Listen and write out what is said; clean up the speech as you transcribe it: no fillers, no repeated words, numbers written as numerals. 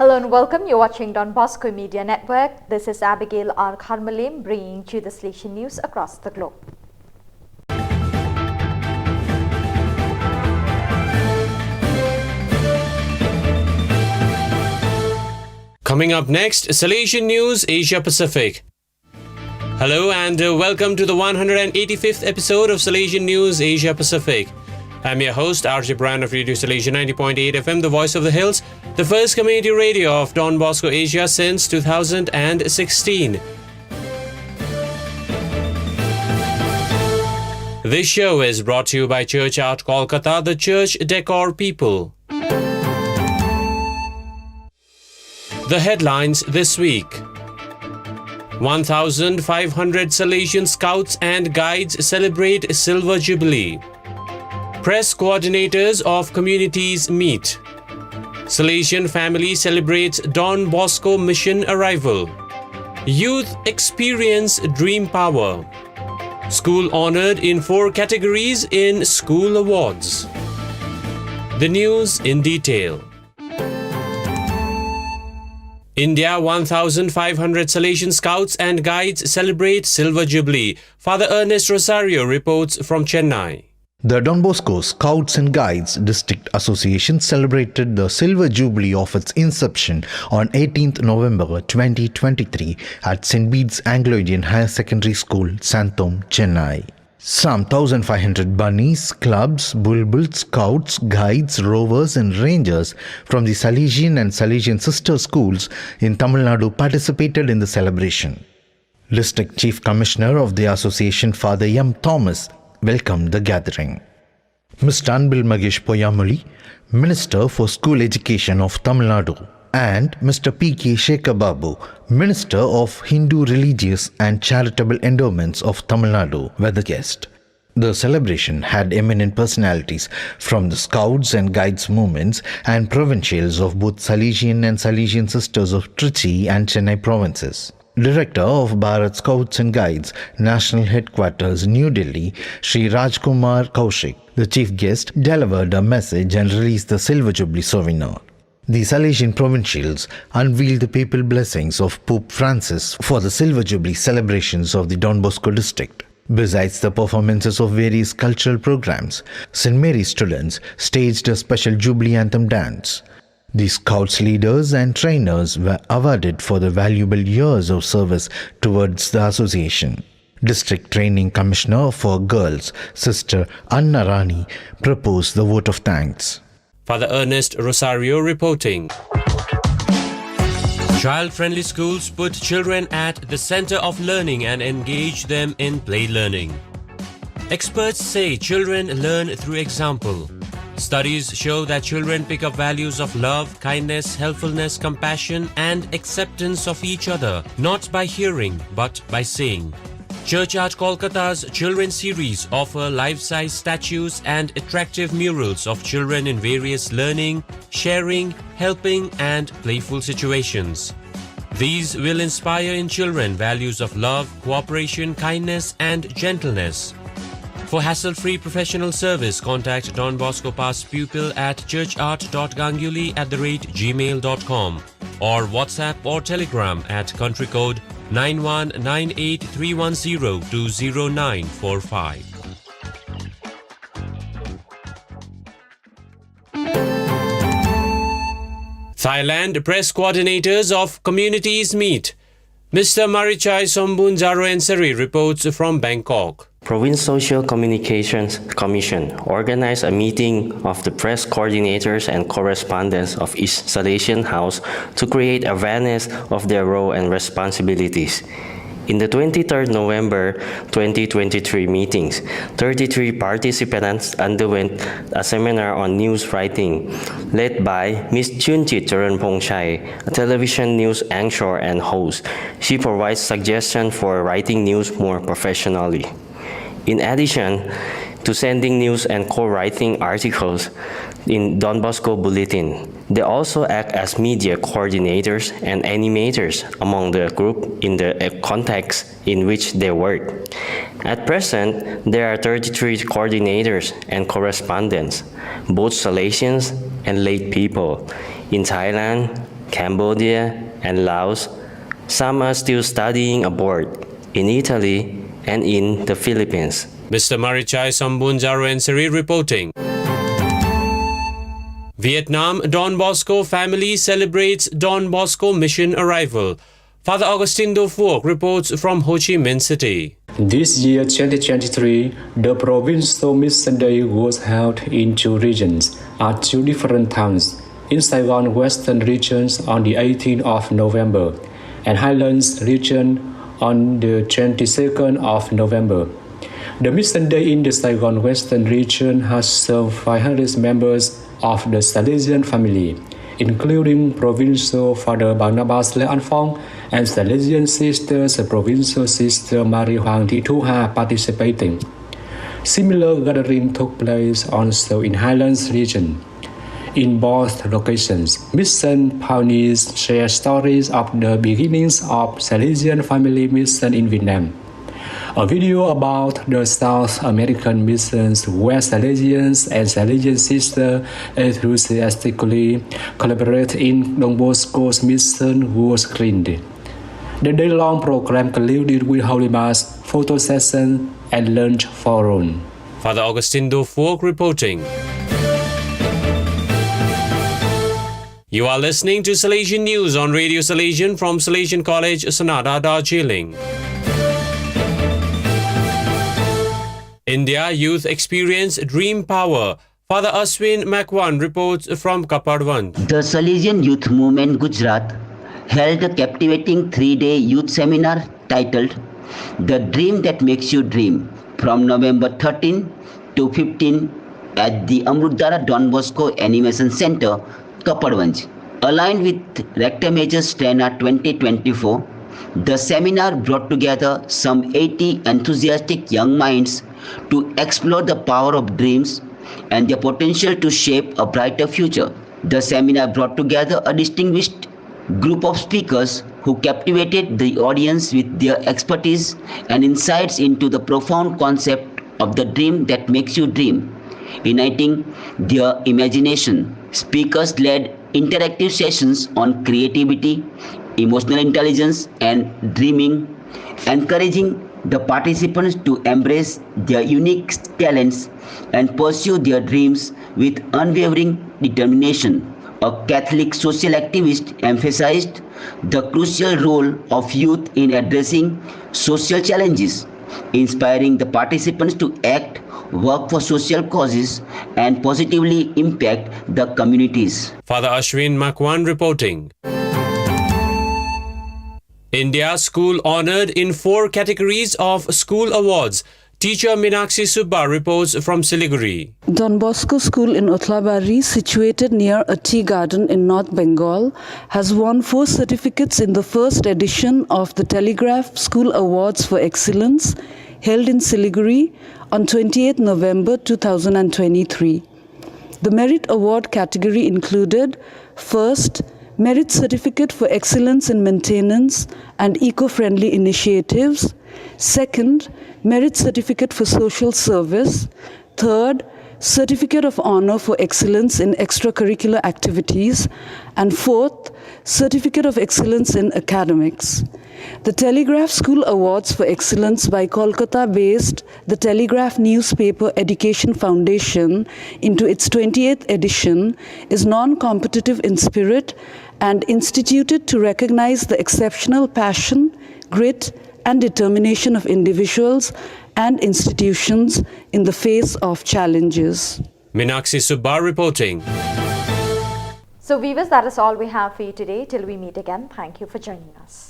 Hello and welcome. You're watching Don Bosco Media Network. This is Abigail R. Kharmalim bringing you the Salesian news across the globe. Coming up next, Salesian News Asia Pacific. Hello and welcome to the 185th episode of Salesian News Asia Pacific. I'm your host, RJ Brand of Radio Salesian 90.8 FM, the voice of the hills, the first community radio of Don Bosco Asia since 2016. This show is brought to you by Church Art Kolkata, the church decor people. The headlines this week. 1,500 Salesian Scouts and Guides celebrate Silver Jubilee. Press coordinators of communities meet. Salesian family celebrates Don Bosco mission arrival. Youth experience dream power. School honored in 4 categories in school awards. The news in detail. India 1,500 Salesian Scouts and Guides celebrate Silver Jubilee. Father Ernest Rosario reports from Chennai. The Don Bosco Scouts and Guides District Association celebrated the Silver Jubilee of its inception on 18th November 2023 at St. Bede's Anglo-Indian Higher Secondary School, Santhom, Chennai. Some 1,500 bunnies, clubs, bulbuls, scouts, guides, rovers and rangers from the Salesian and Salesian sister schools in Tamil Nadu participated in the celebration. District Chief Commissioner of the association, Father M. Thomas, welcomed the gathering. Mr. Anbil Magesh Poyamuli, Minister for School Education of Tamil Nadu, and Mr. P.K. Shekhar Babu, Minister of Hindu Religious and Charitable Endowments of Tamil Nadu, were the guests. The celebration had eminent personalities from the Scouts and Guides movements and provincials of both Salesian and Salesian Sisters of Trichy and Chennai provinces. Director of Bharat Scouts and Guides, National Headquarters, New Delhi, Sri Rajkumar Kaushik, the chief guest, delivered a message and released the Silver Jubilee souvenir. The Salesian provincials unveiled the papal blessings of Pope Francis for the Silver Jubilee celebrations of the Don Bosco district. Besides the performances of various cultural programs, St. Mary's students staged a special Jubilee Anthem dance. The Scouts leaders and trainers were awarded for the valuable years of service towards the association. District Training Commissioner for Girls, Sister Anna Rani, proposed the vote of thanks. Father Ernest Rosario reporting. Child-friendly schools put children at the center of learning and engage them in play learning. Experts say children learn through example. Studies show that children pick up values of love, kindness, helpfulness, compassion, and acceptance of each other, not by hearing, but by seeing. Church Art Kolkata's Children series offer life-size statues and attractive murals of children in various learning, sharing, helping, and playful situations. These will inspire in children values of love, cooperation, kindness, and gentleness. For hassle-free professional service, contact Don Bosco Past Pupil at churchart.ganguly@gmail.com or WhatsApp or Telegram at country code 919831020945. Thailand press coordinators of communities meet. Mr. Marichai Sombun Jaroensari reports from Bangkok. Province Social Communications Commission organized a meeting of the press coordinators and correspondents of each Salesian house to create awareness of their role and responsibilities. In the 23rd November 2023 meetings, 33 participants underwent a seminar on news writing led by Ms. Chunjit Charanpongchai, a television news anchor and host. She provides suggestions for writing news more professionally. In addition to sending news and co-writing articles in Don Bosco Bulletin, they also act as media coordinators and animators among the group in the context in which they work. At present, there are 33 coordinators and correspondents, both Salesians and lay people, in Thailand, Cambodia, and Laos. Some are still studying abroad in Italy and in the Philippines. Mr. Marichai Sambunjaruensari reporting. Vietnam Don Bosco family celebrates Don Bosco mission arrival. Father Augustine Do Phuoc reports from Ho Chi Minh City. This year, 2023, the Provincial Mission Day was held in two regions at two different towns. In Saigon Western regions on the 18th of November and Highlands region on the 22nd of November. The Mission Day in the Saigon Western region has served 500 members of the Salesian family, including Provincial Father Barnabas Le An Phong and Salesian Sisters Provincial Sister Marie Hoàng Thị Thu Hà participating. Similar gathering took place also in Highlands region. In both locations, mission pioneers share stories of the beginnings of Salesian family mission in Vietnam. A video about the South American missions where Salesians and Salesian sisters enthusiastically collaborate in Don Bosco's mission was screened. The day-long program concluded with Holy Mass, photo session, and lunch forum. Father Augustine Do Phuoc reporting. You are listening to Salesian News on Radio Salesian from Salesian College, Sanada, Darjeeling. India Youth Experience Dream Power. Father Aswin Makwan reports from Kapadwan. The Salesian Youth Movement Gujarat held a captivating 3-day youth seminar titled The Dream That Makes You Dream from November 13 to 15 at the Amrutdhara Don Bosco Animation Center, Kapadwanj. Aligned with Rector Major Stena 2024, the seminar brought together some 80 enthusiastic young minds to explore the power of dreams and their potential to shape a brighter future. The seminar brought together a distinguished group of speakers who captivated the audience with their expertise and insights into the profound concept of the dream that makes you dream, igniting their imagination. Speakers led interactive sessions on creativity, emotional intelligence, and dreaming, encouraging the participants to embrace their unique talents and pursue their dreams with unwavering determination. A Catholic social activist emphasized the crucial role of youth in addressing social challenges, inspiring the participants to act, work for social causes, and positively impact the communities. Father Ashwin Makwan reporting. India School honored in 4 categories of school awards. Teacher Meenakshi Subba reports from Siliguri. Don Bosco School in Othlabari, situated near a tea garden in North Bengal, has won 4 certificates in the first edition of the Telegraph School Awards for Excellence, held in Siliguri on 28 November 2023. The Merit Award category included: first, Merit Certificate for Excellence in Maintenance and Eco-Friendly Initiatives; second, Merit Certificate for Social Service; third, Certificate of Honor for Excellence in Extracurricular Activities; and fourth, Certificate of Excellence in Academics. The Telegraph School Awards for Excellence by Kolkata-based The Telegraph Newspaper Education Foundation into its 28th edition is non-competitive in spirit and instituted to recognize the exceptional passion, grit, and determination of individuals and institutions in the face of challenges. Meenakshi Subba reporting. So viewers, that is all we have for you today. Till we meet again, thank you for joining us.